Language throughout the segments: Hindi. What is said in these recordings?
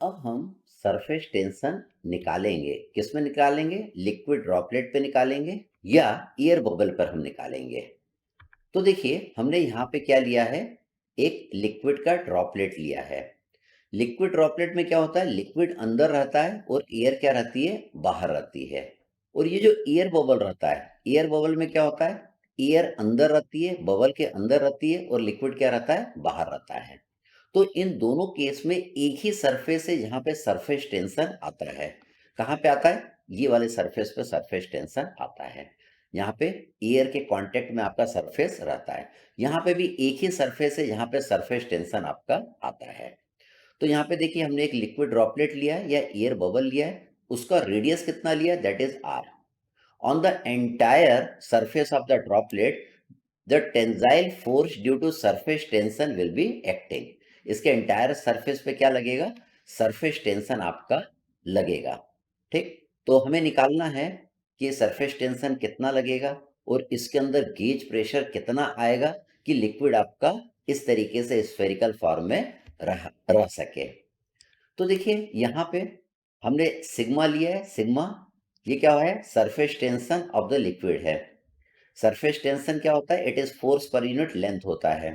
अब हम सरफेस टेंशन निकालेंगे। किस में निकालेंगे? लिक्विड ड्रॉपलेट पे निकालेंगे या एयर बबल पर हम निकालेंगे। तो देखिए हमने यहाँ पे क्या लिया है, एक लिक्विड का ड्रॉपलेट लिया है। लिक्विड ड्रॉपलेट में क्या होता है, लिक्विड अंदर रहता है और एयर क्या रहती है, बाहर रहती है। और ये जो एयर बबल रहता है, एयर बबल में क्या होता है, एयर अंदर रहती है, बबल के अंदर रहती है और लिक्विड क्या रहता है, बाहर रहता है। तो इन दोनों केस में एक ही सरफेस है जहां पे सरफेस टेंशन आता है। कहाँ पे आता है? ये वाले सरफेस पे सरफेस टेंशन आता है। यहाँ पे एयर के कांटेक्ट में आपका सरफेस रहता है। यहाँ पे भी एक ही सरफेस है जहाँ पे सरफेस टेंशन आपका आता है। तो यहाँ पे देखिए हमने एक लिक्विड ड्रॉपलेट लिया है या एयर बबल लिया है। उसका रेडियस कितना लिया, that is R. On the entire surface of the droplet the tensile force due to surface tension will be acting. इसके एंटायर सरफेस पे क्या लगेगा, सरफेस टेंशन आपका लगेगा। ठीक, तो हमें निकालना है कि सरफेस टेंशन कितना लगेगा और इसके अंदर गेज प्रेशर कितना आएगा कि लिक्विड आपका इस तरीके से स्फेरिकल फॉर्म में रह सके। तो देखिए यहाँ पे हमने सिग्मा लिया है। सिग्मा ये क्या है, surface tension of the liquid है। सरफेस टेंशन क्या होता है, it is force per unit length होता है।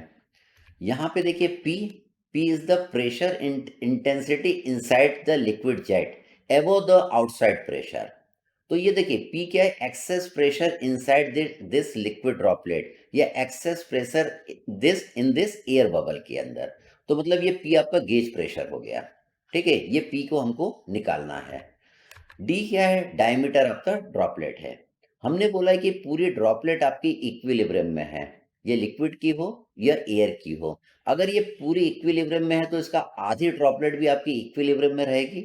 यहाँ पे देखिए P, P is the pressure intensity inside the liquid jet above the outside pressure. तो ये देखिए पी क्या है, excess pressure inside this liquid droplet या excess pressure this in this air bubble के अंदर। तो मतलब ये पी आपका गेज प्रेशर हो गया। ठीक है, ये पी को हमको निकालना है। डी क्या है, डायमीटर ऑफ द ड्रॉपलेट है। हमने बोला है कि पूरी ड्रॉपलेट आपकी इक्विलिब्रियम में है, ये लिक्विड की हो या एयर की हो। अगर ये पूरी इक्विलिब्रियम में है तो इसका आधी ड्रॉपलेट भी आपकी इक्विलिब्रियम में रहेगी।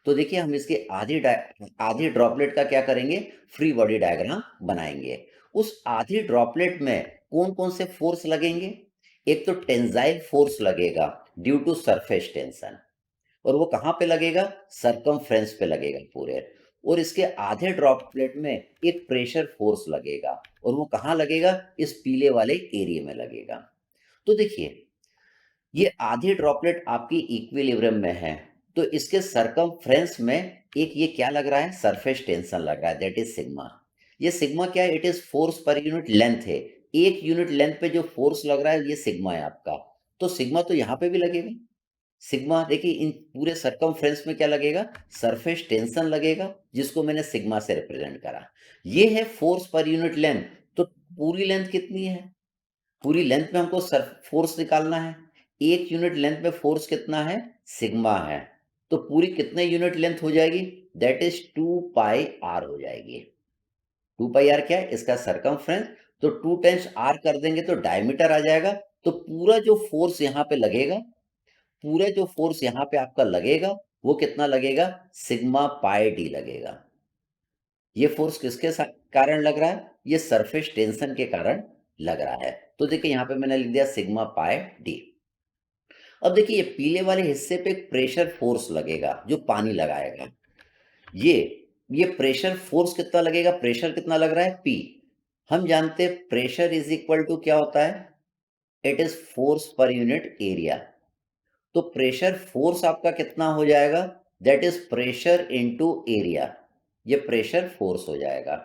तो देखिए हम इसके आधी ड्रॉपलेट का क्या करेंगे, फ्री बॉडी डायग्राम बनाएंगे। उस आधी ड्रॉपलेट में कौन कौन से फोर्स लगेंगे? एक तो टेंसाइल फोर्स लगेगा ड्यू टू सरफेस टेंशन, और वो कहाँ पे लगेगा, सरकमफ्रेंस पे लगेगा पूरे। और इसके आधे ड्रॉपलेट में एक प्रेशर फोर्स लगेगा, और वो कहाँ लगेगा, इस पीले वाले एरिया में लगेगा। तो देखिए ये आधी ड्रॉपलेट आपकी इक्विलिब्रियम में है, तो इसके सरकमफ्रेंस में एक ये क्या लग रहा है, सरफेस टेंशन लग रहा है, दैट इज सिग्मा। ये सिग्मा क्या है, it is force per unit length है। एक यूनिट लेंथ पे जो फोर्स लग रहा है ये सिग्मा है आपका। तो सिग्मा तो यहाँ पे भी लगेगा। सिग्मा देखिए इन पूरे सरकमफ्रेंस में क्या लगेगा, सरफेस टेंशन लगेगा, जिसको मैंने सिग्मा से रिप्रेजेंट करा। ये है फोर्स पर यूनिट लेंथ। तो पूरी लेंथ कितनी है, पूरी लेंथ में हमको फोर्स निकालना है। एक यूनिट लेंथ में फोर्स कितना है, सिग्मा है। तो पूरी कितने यूनिट लेंथ हो जाएगी, दैट इज 2 पाई आर हो जाएगी। 2 पाई आर क्या है, इसका सरकमफ्रेंस। तो 2 टाइम्स आर कर देंगे तो डायमीटर आ जाएगा। तो पूरा जो फोर्स यहाँ पे लगेगा, पूरा जो फोर्स यहाँ पे आपका लगेगा वो कितना लगेगा, सिग्मा पाई डी लगेगा। ये फोर्स किसके कारण लग रहा है, ये सरफेस टेंशन के कारण लग रहा है। तो देखिए यहाँ पे मैंने लिख दिया सिग्मा पाई डी। अब देखिए ये पीले वाले हिस्से पे प्रेशर फोर्स लगेगा जो पानी लगाएगा। ये ये प्रेशर फोर्स कितना लगेगा, प्रेशर कितना लग रहा है, पी। हम जानते हैं प्रेशर इज इक्वल टू क्या होता है, it is force per unit area. तो प्रेशर फोर्स आपका कितना हो जाएगा, that is pressure into area. ये प्रेशर फोर्स हो जाएगा।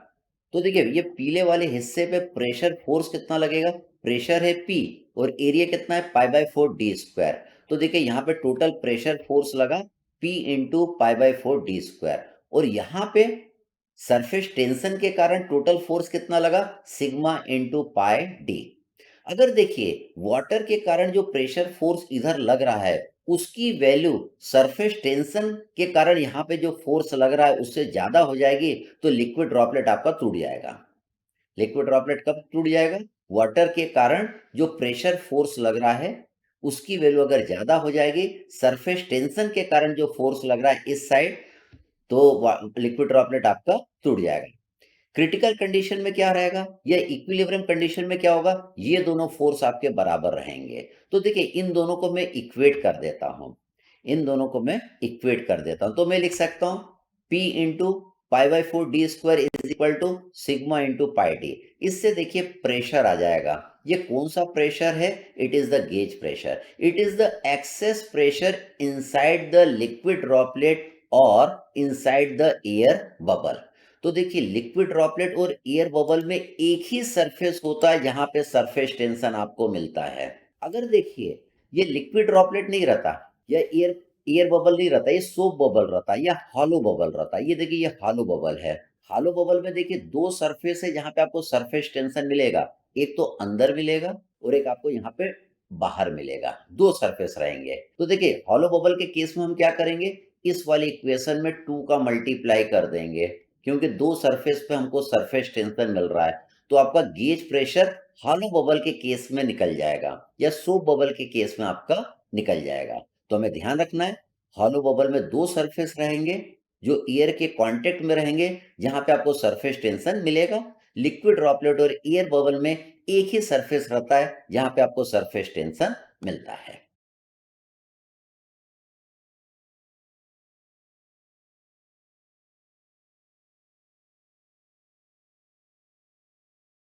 तो देखिए ये पीले वाले हिस्से पे प्रेशर फोर्स कितना लगेगा, प्रेशर है पी और एरिया कितना है, पाई बाय 4 डी स्क्वायर। तो देखिए यहाँ पे टोटल प्रेशर फोर्स लगा P into pi by 4 D square. और यहाँ पे सरफेस टेंशन के कारण टोटल फोर्स कितना लगा, सिग्मा इंटू पाई डी। अगर देखिए वाटर के कारण जो प्रेशर फोर्स इधर लग रहा है उसकी वैल्यू सरफेस टेंशन के कारण यहाँ पे जो फोर्स लग रहा है उससे ज्यादा हो जाएगी, तो लिक्विड ड्रॉपलेट आपका टूट जाएगा। लिक्विड ड्रॉपलेट कब टूट जाएगा, वाटर के कारण जो प्रेशर फोर्स लग रहा है उसकी वैल्यू अगर ज्यादा हो जाएगी, सरफेस टेंशन के कारण जो फोर्स लग रहा है इस साइड, तो लिक्विड ड्रॉपलेट आपका टूट जाएगा। क्रिटिकल कंडीशन में क्या रहेगा, या इक्विलिब्रियम कंडीशन में क्या होगा, ये दोनों फोर्स आपके बराबर रहेंगे। तो देखिए इन दोनों को मैं इक्वेट कर देता हूं, इन दोनों को मैं इक्वेट कर देता हूं। तो मैं लिख सकता हूं P into pi by 4 D square is equal to sigma into pi D. इससे देखिए प्रेशर आ जाएगा, ये कौन सा प्रेशर है? It is the gauge pressure. It is the access pressure inside the liquid droplet और इनसाइड द एयर बबल। तो देखिए लिक्विड ड्रॉपलेट और एयर बबल में एक ही सरफेस होता है जहां पे सरफेस टेंशन आपको मिलता है। अगर देखिए ये लिक्विड ड्रॉपलेट नहीं रहता या एयर एयर बबल नहीं रहता, ये सोप बबल रहता या हॉलो बबल रहता। ये देखिए ये हॉलो बबल है। हॉलो बबल में देखिए दो सरफेस है जहां पे आपको सरफेस टेंशन मिलेगा। एक तो अंदर मिलेगा और एक आपको यहाँ पे बाहर मिलेगा। दो सरफेस रहेंगे। तो देखिए हॉलो बबल के केस में हम क्या करेंगे, इस वाली इक्वेशन में 2 का मल्टीप्लाई कर देंगे, क्योंकि दो सरफेस पे हमको सरफेस टेंशन मिल रहा है। तो आपका गेज प्रेशर हॉलो बबल के केस में निकल जाएगा या सोप बबल के केस में आपका निकल जाएगा। तो हमें ध्यान रखना है हॉलो बबल में दो सरफेस रहेंगे जो एयर के कांटेक्ट में रहेंगे, जहां पे आपको सरफेस टेंशन मिलेगा। लिक्विड ड्रॉपलेट और एयर बबल में एक ही सरफेस रहता है जहां पे आपको सरफेस टेंशन मिलता है।